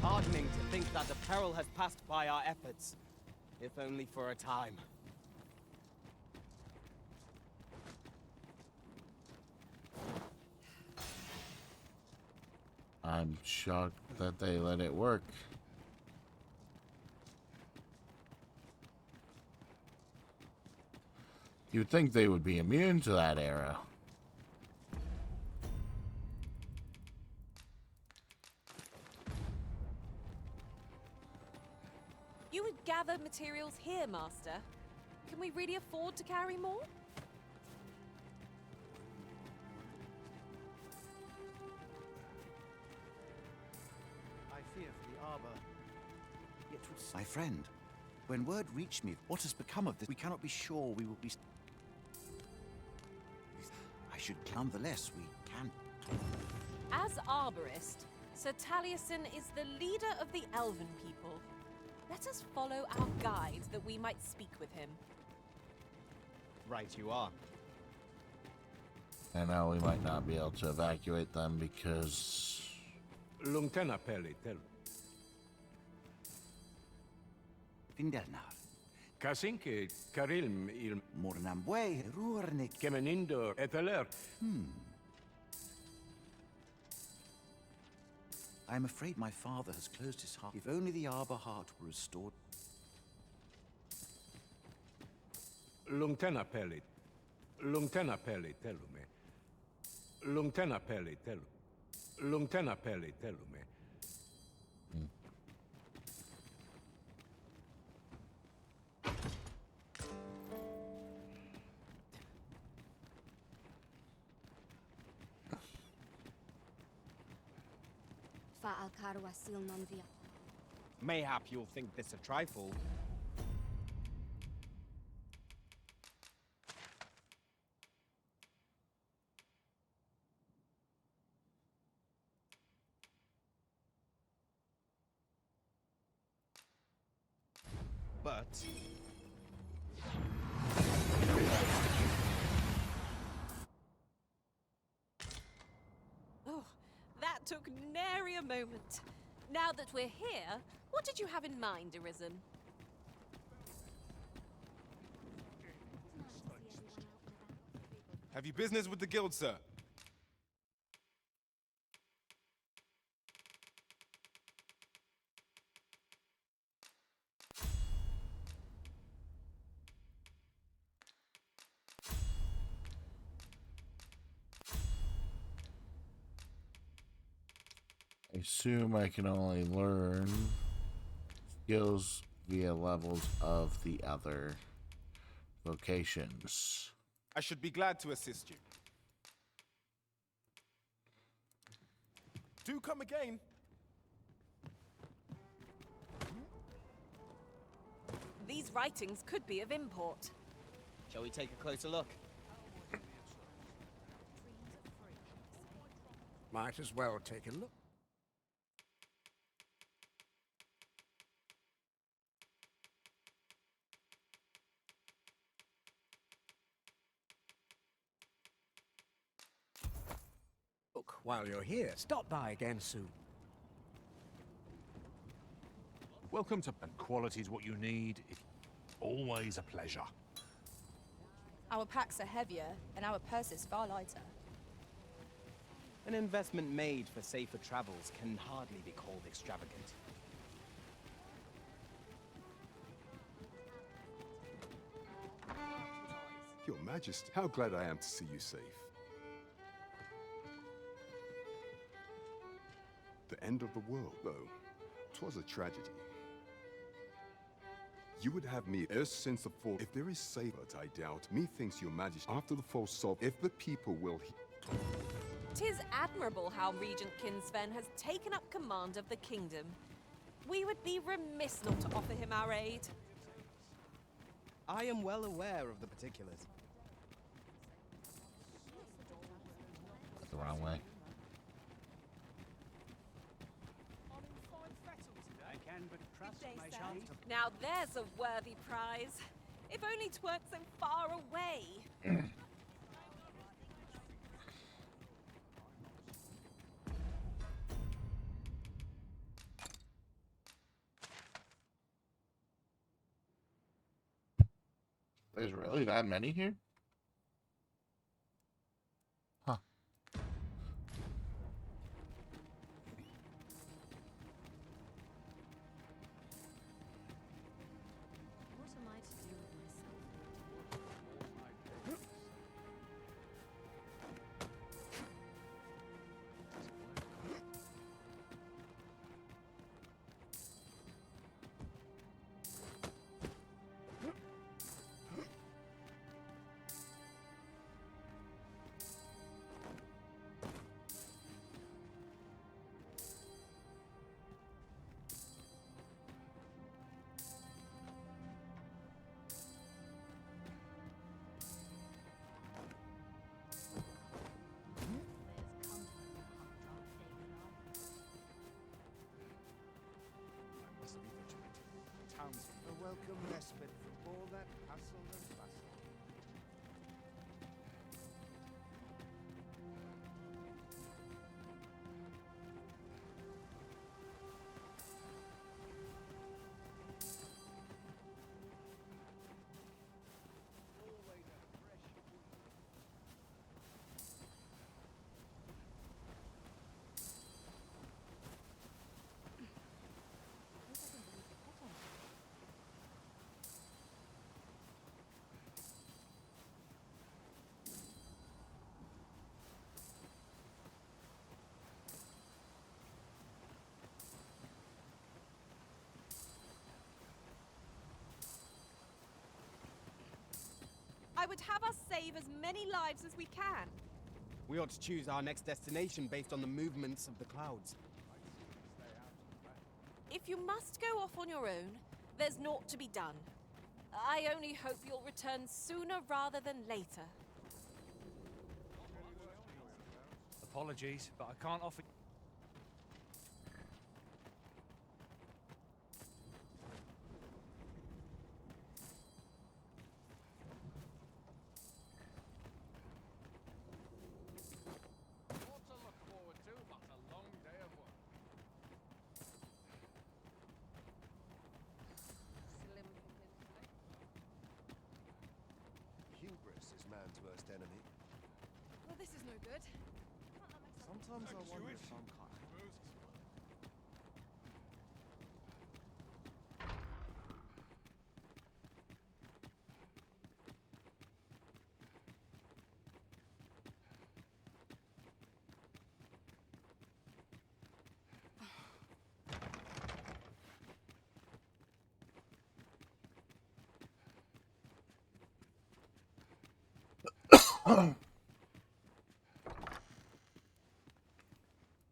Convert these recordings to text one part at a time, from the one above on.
heartening to think that the peril has passed by our efforts, if only for a time. I'm shocked that they let it work. You'd think they would be immune to that era. You would gather materials here, Master. Can we really afford to carry more? I fear for the arbor. Yet My friend, when word reached me, what has become of this? We cannot be sure we will be... I should nonetheless, we can... As arborist, Sir Taliesin is the leader of the Elven people. Let us follow our guide that we might speak with him. Right you are. And now we might not be able to evacuate them because... Lungtena peli tel. Vindernar. Kasinke karilm il Mornambue, ruornik. kemenindo eteler. I am afraid my father has closed his heart. If only the arbor heart were restored. Lungtena peli. Lungtena peli telume. Lungtena peli telu. Lungtena peli telume. Mayhap you'll think this a trifle. But... Oh, that took nary a moment. Now that we're here, what did you have in mind, Arisen? Have you business with the guild, sir? I assume I can only learn skills via levels of the other vocations. I should be glad to assist you. Do come again. These writings could be of import. Shall we take a closer look? Might as well take a look. Look, while you're here, stop by again soon. Welcome to... And quality's what you need. It's always a pleasure. Our packs are heavier, and our purses far lighter. An investment made for safer travels can hardly be called extravagant. Your Majesty, how glad I am to see you safe. The end of the world, though, 'twas a tragedy. You would have me ever since the fall. If there is safer, I doubt. Methinks your Majesty, after the fall solved, if the people will... 'Tis admirable how Regent Kinsven has taken up command of the kingdom. We would be remiss not to offer him our aid. I am well aware of the particulars. That's the wrong way. Now there's a worthy prize. If only 'tweren't so far away. There's really that many here? Huh. What am I to do with myself? A welcome respite from all that hustle and bustle. I would have us save as many lives as we can. We ought to choose our next destination based on the movements of the clouds. If you must go off on your own, there's naught to be done. I only hope you'll return sooner rather than later. Apologies, but I can't offer... Hubris is man's worst enemy. Well, this is no good. Sometimes I wonder if I'm kind.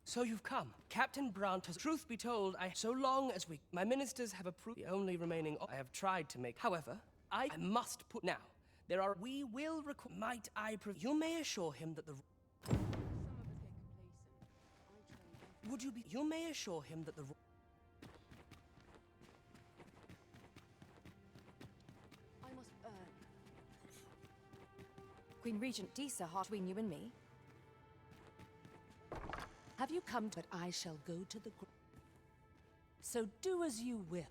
So you've come. Captain Brandt has... Truth be told, so long as my ministers have approved the only remaining... I have tried to make... However, I must put... Now, we will record... Might I... You may assure him that the... Would you be... You may assure him that the... I must earn. Queen Regent Disa, between you and me. Have you come to... But I shall go to the... So do as you will.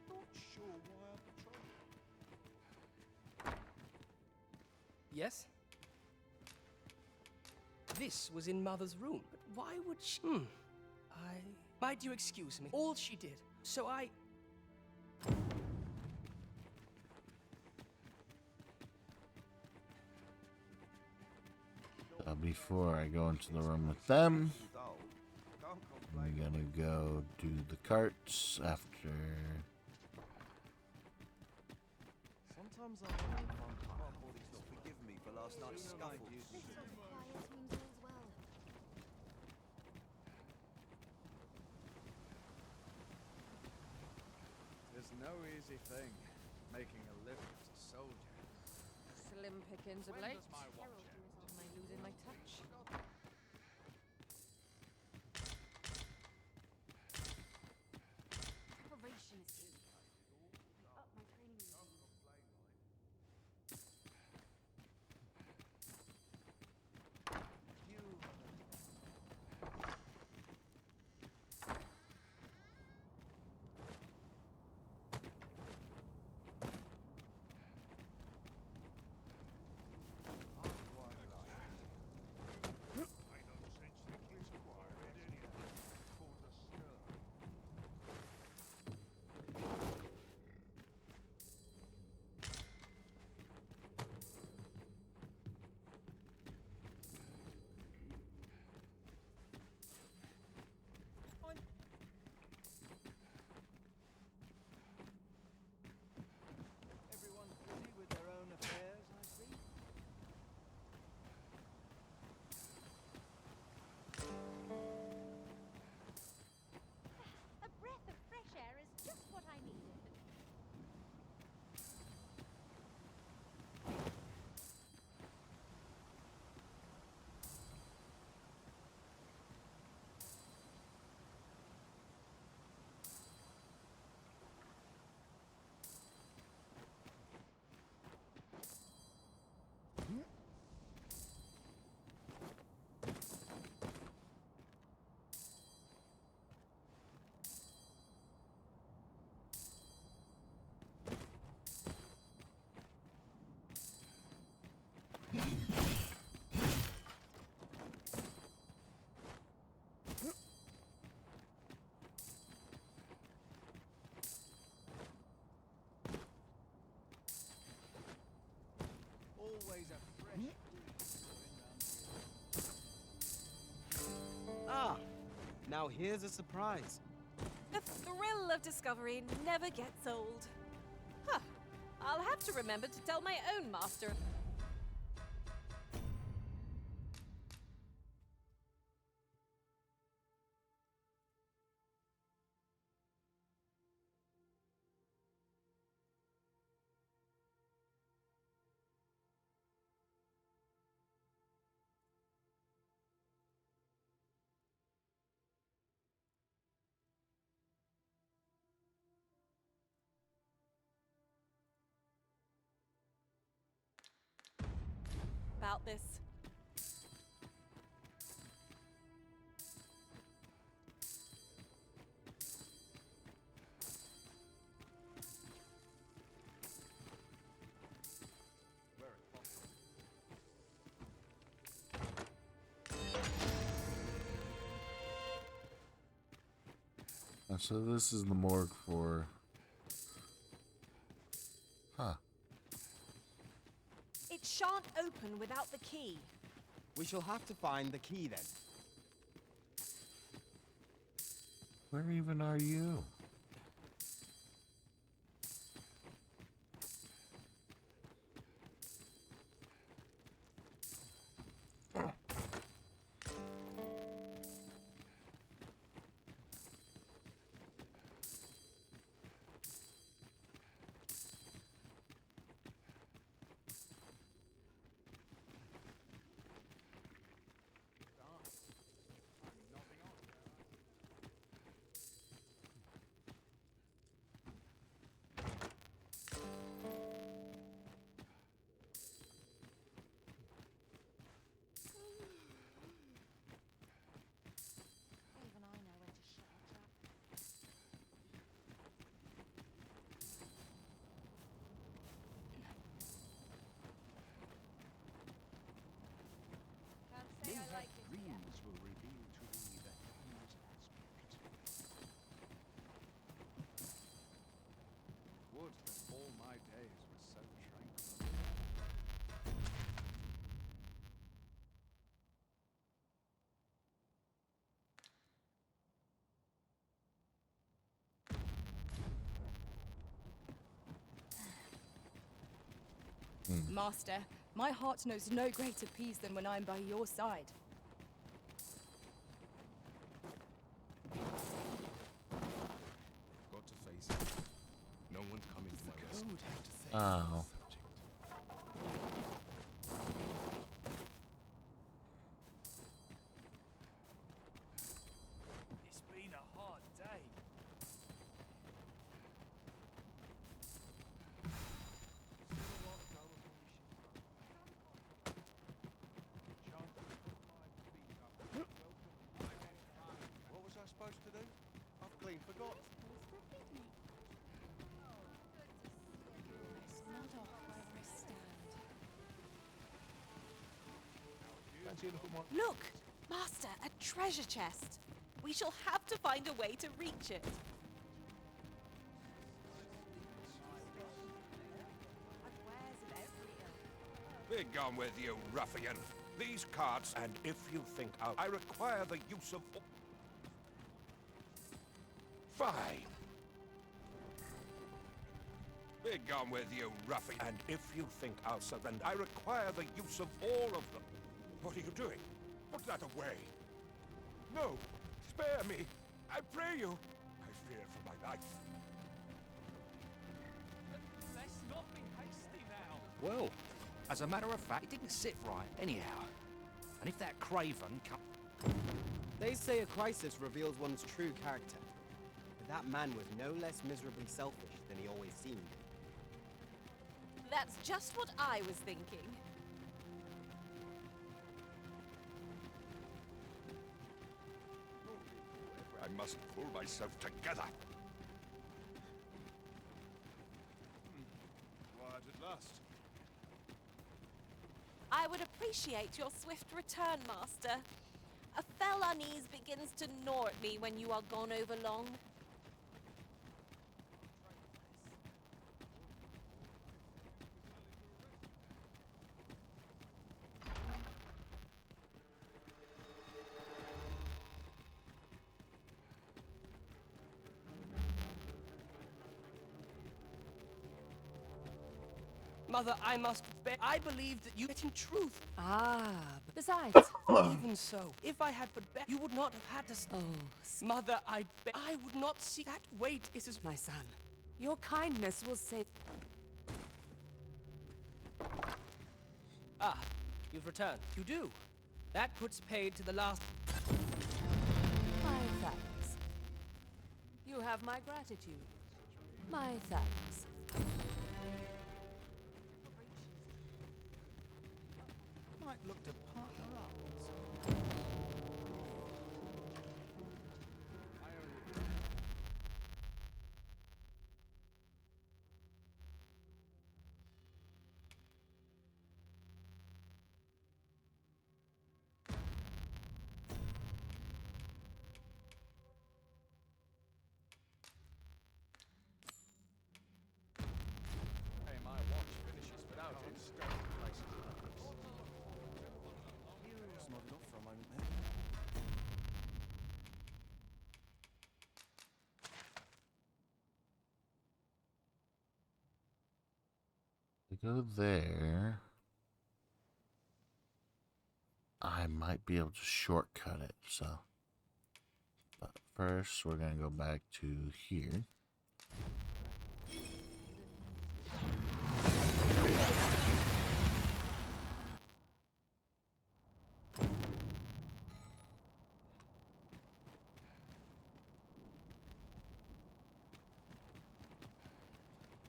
Not sure why I betrayed. Yes? This was in Mother's room. But why would she... Might you excuse me? All she did. So I... Before I go into the room with them, I'm gonna go do the carts after. Sometimes I wonder if I'm kind. Body's not forgiven me for last night's scuffle. There's no easy thing, making a living as a soldier. Slim pickings of late. Am I losing my touch? Preparation is key. Up my training routine. Always a fresh Ah, now here's a surprise. The thrill of discovery never gets old. Huh. I'll have to remember to tell my own master. About this. So this is the morgue for... Huh. It shan't open without the key. We shall have to find the key then. Where even are you? Dreams will reveal to thee the hell's aspect. wood that all my days were so tranquil. Master, my heart knows no greater peace than when I am by your side. Got to face it. No one coming to my rescue. Oh. It's been a hard day. What was I supposed to do? I've clean forgot. Look! Master, a treasure chest. We shall have to find a way to reach it. Be gone with you, ruffian. These cards, and if you think I require the use of... Fine. Be gone with you, ruffian. And if you think I'll surrender, I require the use of all of them. What are you doing? Put that away. No, spare me. I pray you. I fear for my life. Let's not be hasty now. Well, as a matter of fact, it didn't sit right anyhow. And if that craven They say a crisis reveals one's true character. But that man was no less miserably selfish than he always seemed. That's just what I was thinking. I must pull myself together. Quiet at last. I would appreciate your swift return, Master. A fell unease begins to gnaw at me when you are gone over long. Mother, I must bear. I believe that you get in truth. Ah, besides... Even so, if I had but you would not have had to... Oh, Mother, I would not see that weight is as... my son, your kindness will save... Ah, you've returned. You do. That puts paid to the last... My thanks. You have my gratitude. My thanks. Might look to partner up. Hey, my watch finishes without it. It's not enough for a moment there. To go there, I might be able to shortcut it. So, but first we're gonna go back to here.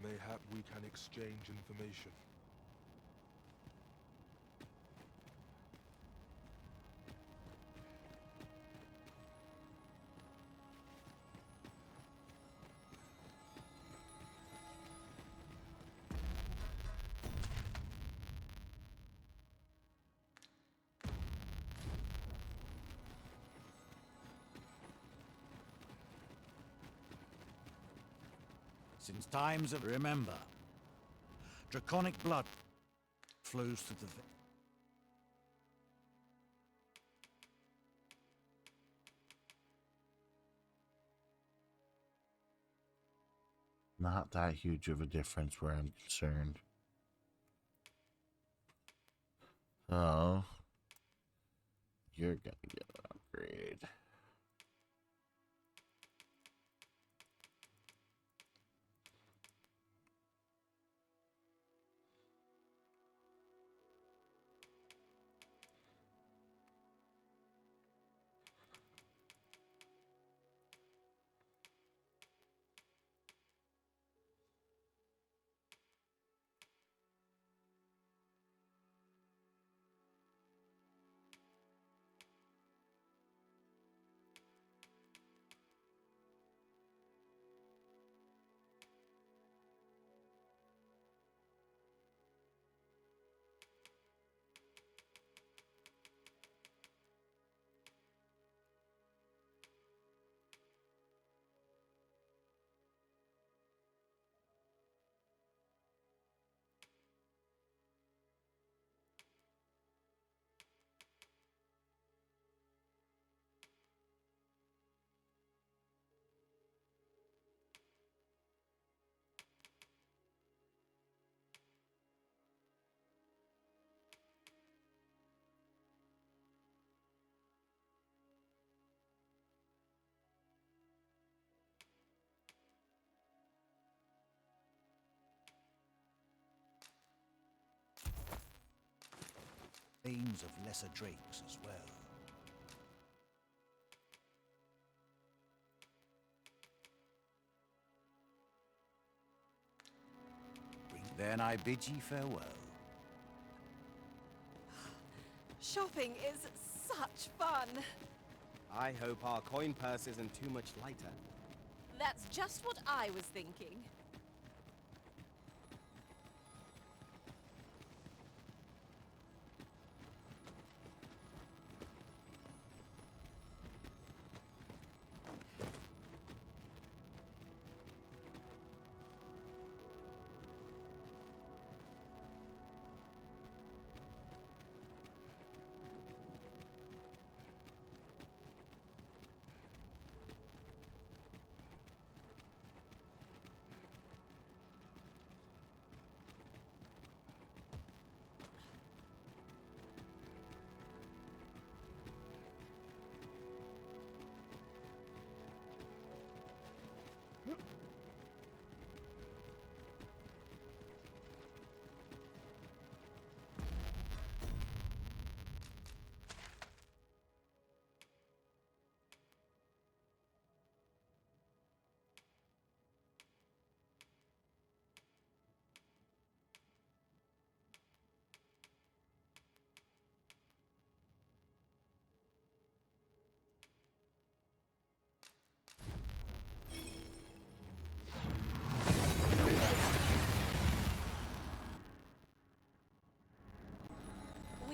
Mayhap we can exchange information. Since times of remember, draconic blood flows through the Not that huge of a difference where I'm concerned. So, you're gonna get an upgrade. names of lesser drakes as well. Then I bid ye farewell. Shopping is such fun. I hope our coin purse isn't too much lighter. That's just what I was thinking.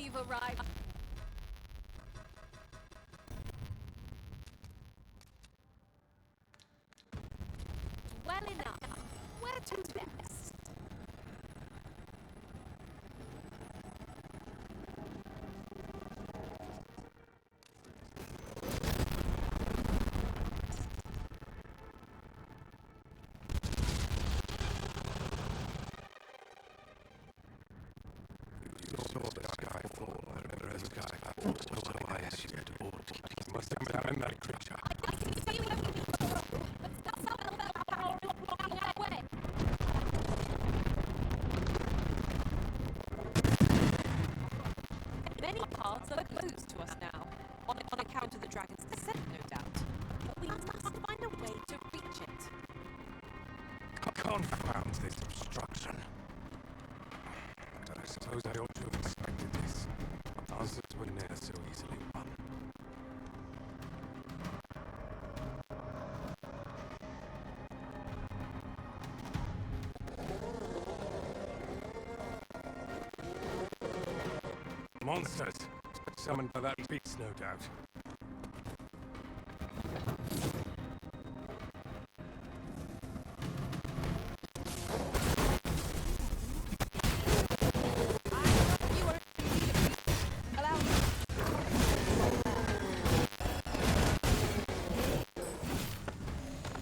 We've arrived. Well enough. Where to next? Many paths are closed to us now, on account of the dragon's descent, no doubt. But we must find a way to reach it. Confound this obstruction. But I suppose I ought to have expected this. Answers were never so easily won. Monsters! Summoned by that beast, no doubt.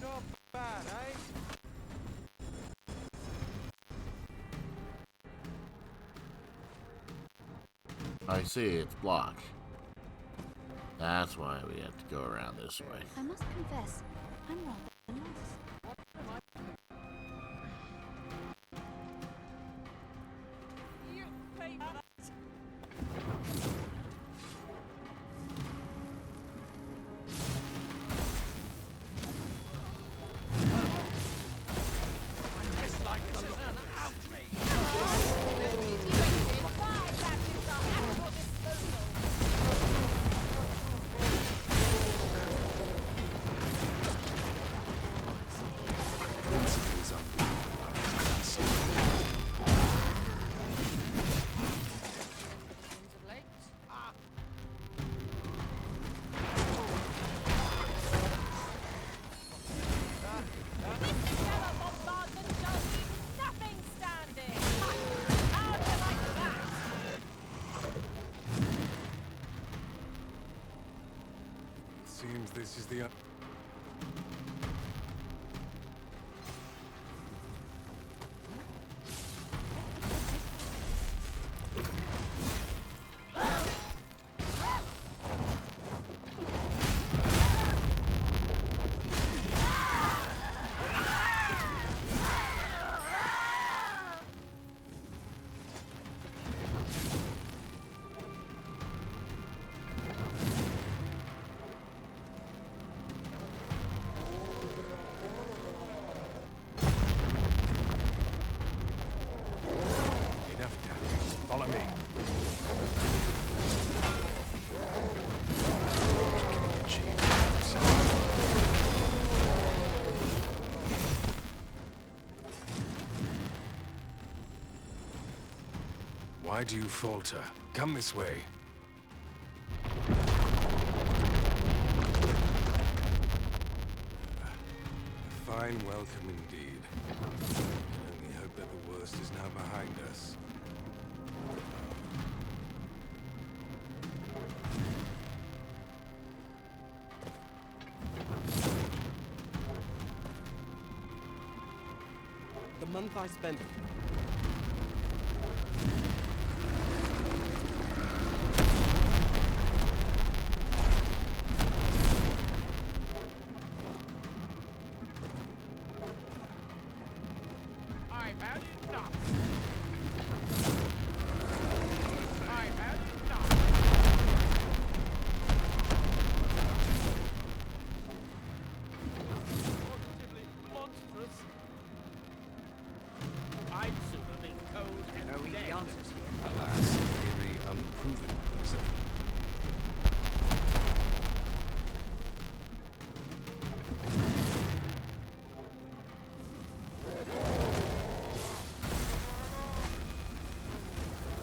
Not bad, eh? I see, it's blocked. That's why we have to go around this way. I must confess, I'm rather lost. You pay that. It's like this is an outrage. Seems this is the... Follow me. Why do you falter? Come this way. A fine welcome indeed. I only hope that the worst is now behind us. The month I spent... I value not. I value not. Positively monstrous. I'd sooner be cold and No easy dead. answers here. Alas, theory unproven. So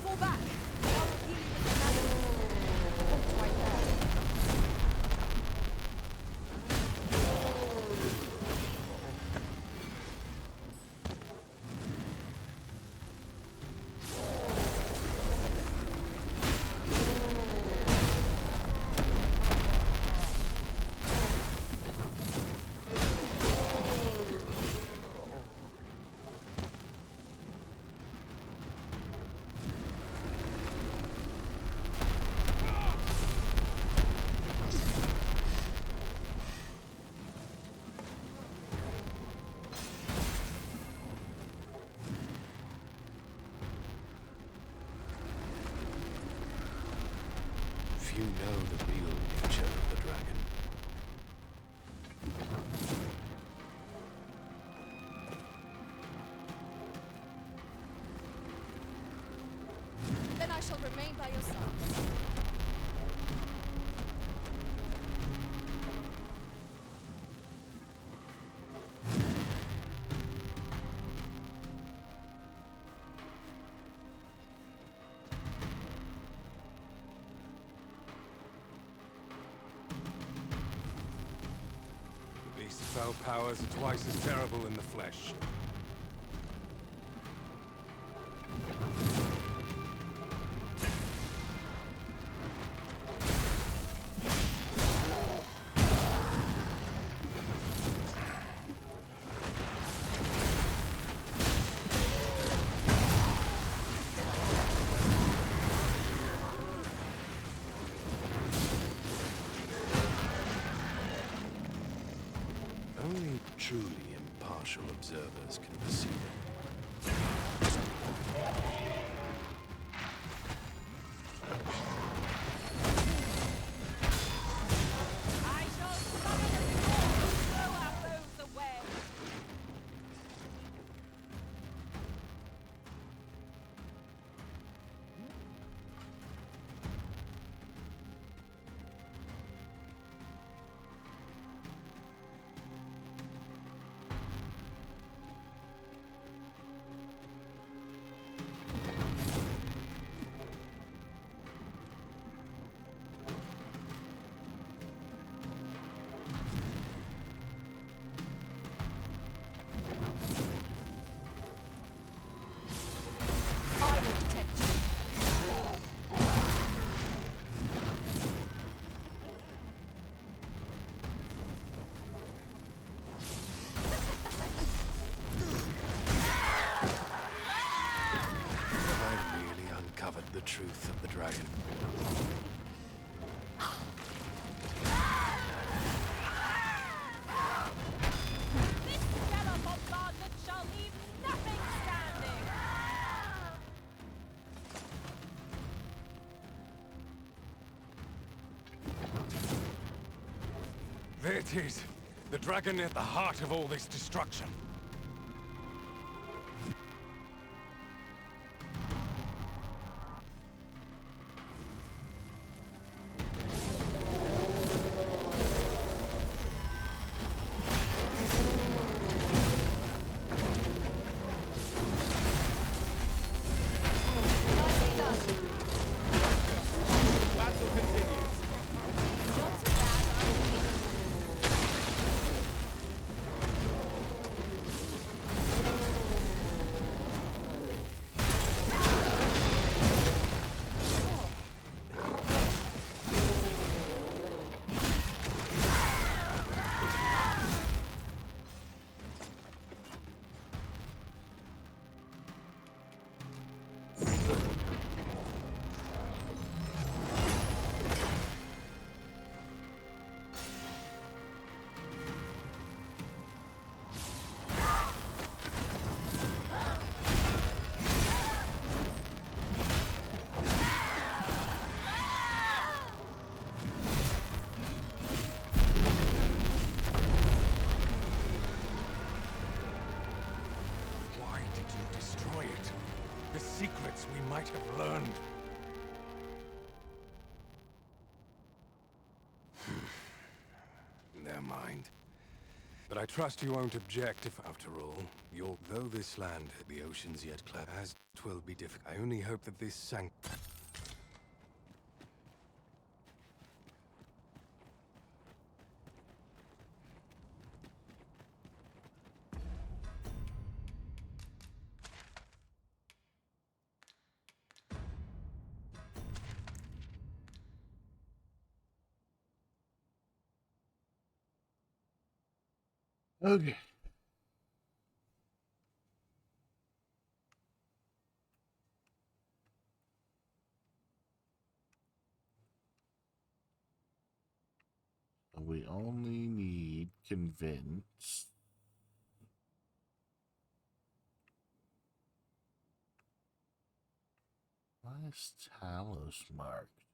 Fall back! I'll heal you with if you know the real nature of the dragon. Then I shall remain by your side. The beast's fell powers are twice as terrible in the flesh. Only truly impartial observers can perceive it. I shall summon a storm to blow our foes away. I will protect you. Have I really uncovered the truth of the dragon? This stellar bombardment shall leave nothing standing. There it is. The dragon at the heart of all this destruction. Battle continues. Why did you destroy it? The secrets we might have learned. Never mind. But I trust you won't object if, after all, though this land, the ocean's yet clear, as 'twill be difficult. I only hope that this Okay. We only need convince. Why is Talos marked?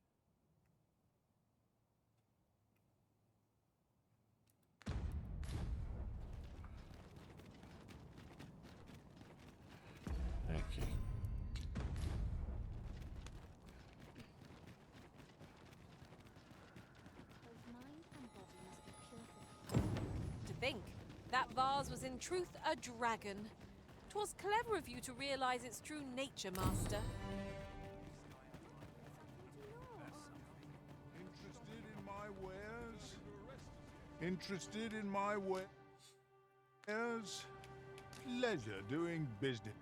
That vase was in truth a dragon. 'Twas clever of you to realize its true nature, Master. Interested in my wares? Interested in my wares? Pleasure doing business.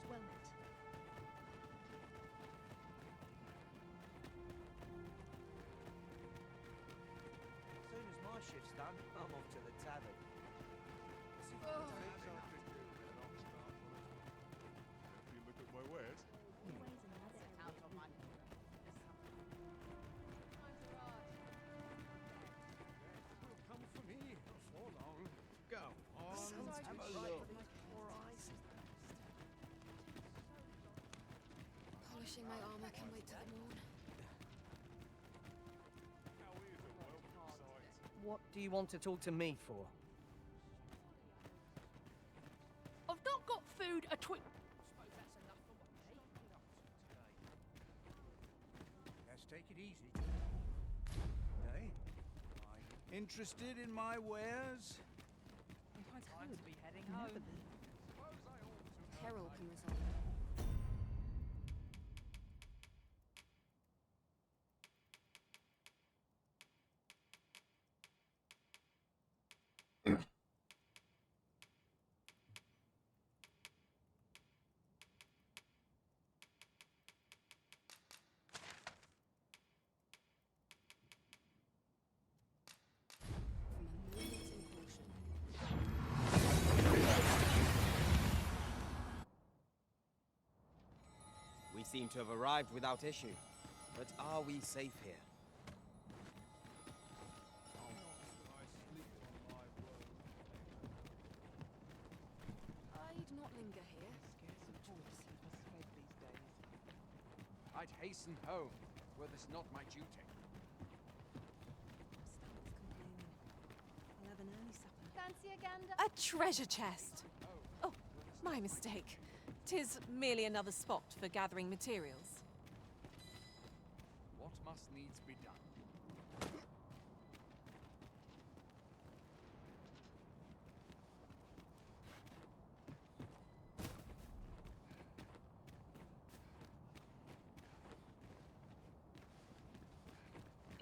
Well met. As soon as my shift's done, I'm off to the tavern. See if I can fix it. You look at my wares. Come for me before long. Go on. Sounds Have too a bright look. for my poor eyes. Polishing my armor can wait till the morn. What do you want to talk to me for? I've not got food a twig. Let's take it easy. Hey? Interested in my wares? Time to be heading home. Peril can result. From a moment's caution. We seem to have arrived without issue. But are we safe here? I'd not linger here. I'd hasten home, were this not my duty. I'll have an early supper. Fancy a gander? A treasure chest! Oh, my mistake. 'Tis merely another spot for gathering materials. What must needs be done?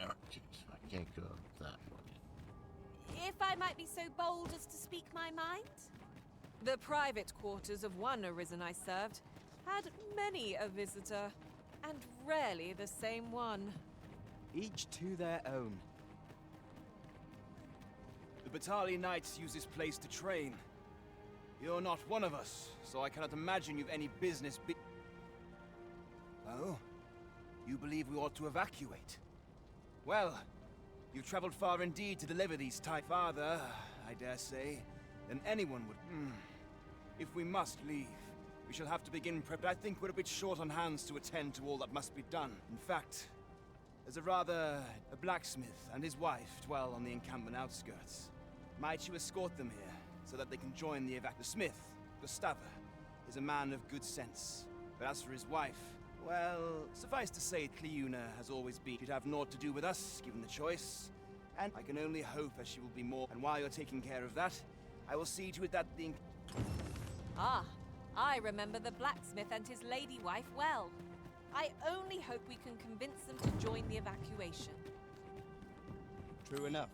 Okay, so I can't go that way. If I might be so bold as to speak my mind? The private quarters of one arisen I served had many a visitor, and rarely the same one. Each to their own. The battalion knights use this place to train. You're not one of us, so I cannot imagine you've any business Oh? You believe we ought to evacuate? Well, you've traveled far indeed to deliver these farther, I dare say, than anyone would. If we must leave, we shall have to begin prep. I think we're a bit short on hands to attend to all that must be done. In fact, there's a blacksmith and his wife dwell on the encampment outskirts. Might you escort them here, so that they can join the The smith, Gustava, is a man of good sense. But as for his wife, well, suffice to say, Cleuna has always been. She'd have naught to do with us, given the choice. And I can only hope that she will be more. And while you're taking care of that, I will see to it that the... Ah, I remember the blacksmith and his lady wife well. I only hope we can convince them to join the evacuation. True enough.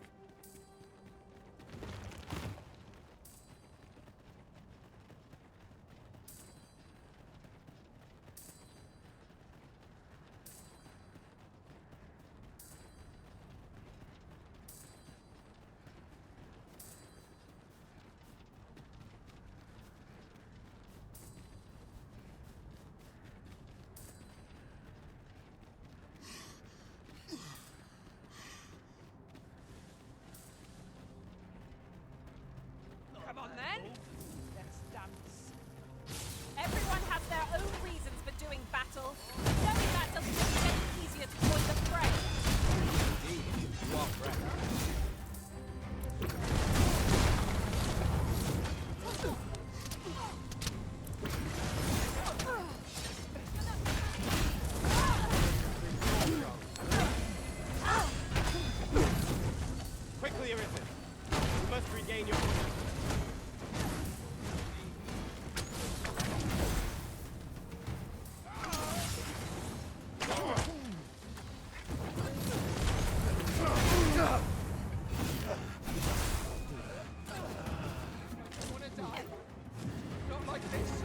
like this.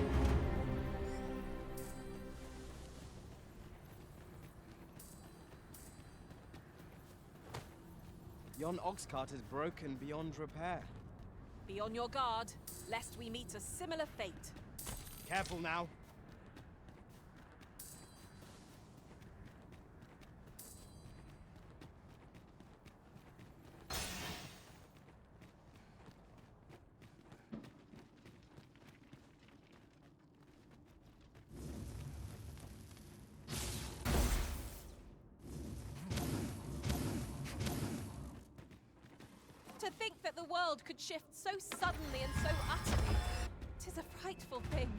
Yon ox cart is broken beyond repair. Be on your guard, lest we meet a similar fate. Careful now. To think that the world could shift so suddenly and so utterly. 'Tis a frightful thing.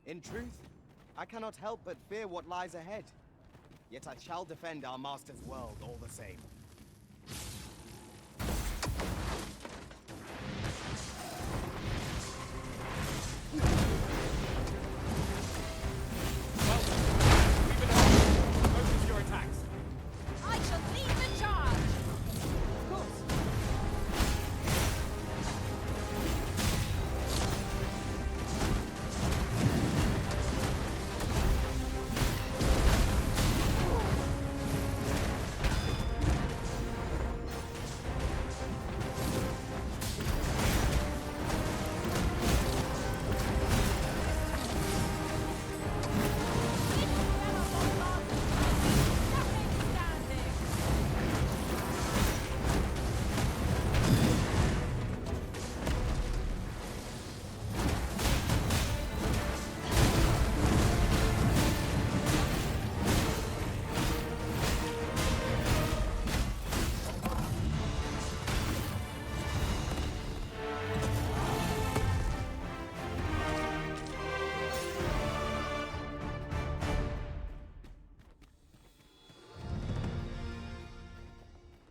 In truth, I cannot help but fear what lies ahead. Yet I shall defend our master's world all the same.